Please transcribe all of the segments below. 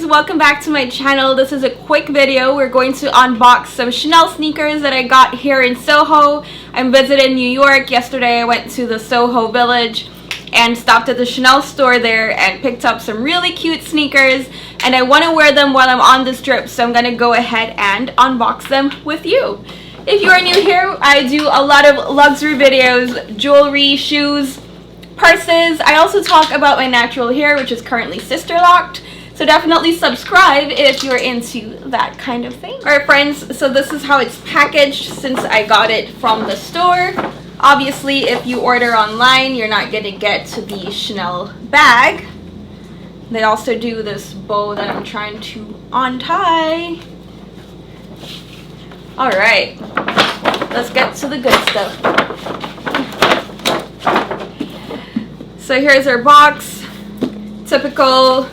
welcome back to my channel. This is a quick video. We're going to unbox some Chanel sneakers that I got here in Soho. I'm visiting New York. Yesterday I went to the Soho Village and stopped at the Chanel store there and picked up some really cute sneakers, and I want to wear them while I'm on this trip, so I'm gonna go ahead and unbox them with you. If you are new here, I do a lot of luxury videos, jewelry, shoes, purses. I also talk about my natural hair, which is currently sister locked, so definitely subscribe if you're into that kind of thing. Alright friends, so this is how it's packaged since I got it from the store. Obviously, if you order online, you're not gonna get the Chanel bag. They also do this bow that I'm trying to untie. Alright, let's get to the good stuff. So here's our box. Typical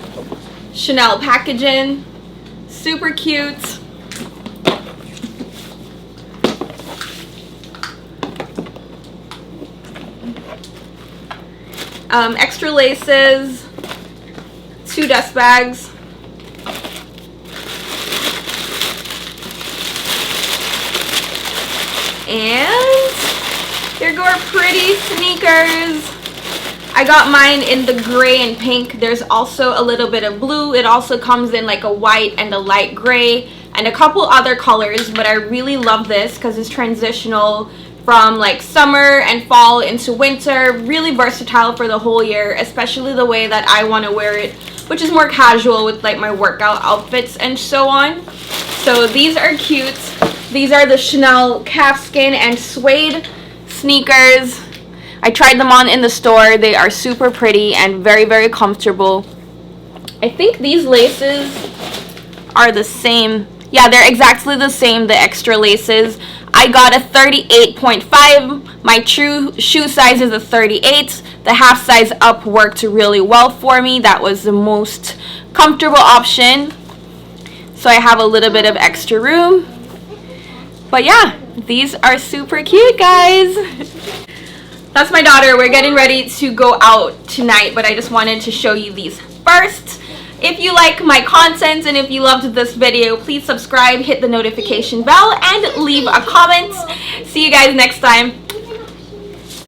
Chanel packaging. Super cute. Extra laces, 2 dust bags, and here go our pretty sneakers. I got mine in the gray and pink. There's also a little bit of blue. It also comes in like a white and a light gray and a couple other colors, but I really love this because it's transitional from like summer and fall into winter. Really versatile for the whole year, especially the way that I want to wear it, which is more casual with like my workout outfits and so on. So these are cute. These are the Chanel calfskin and suede sneakers. I tried them on in the store. They are super pretty and very, very comfortable. I think these laces are the same. Yeah, they're exactly the same, the extra laces. I got a 38.5. My true shoe size is a 38. The half size up worked really well for me. That was the most comfortable option. So I have a little bit of extra room. But yeah, these are super cute, guys. That's my daughter. We're getting ready to go out tonight, but I just wanted to show you these first. If you like my content and if you loved this video, please subscribe, hit the notification bell, and leave a comment. See you guys next time.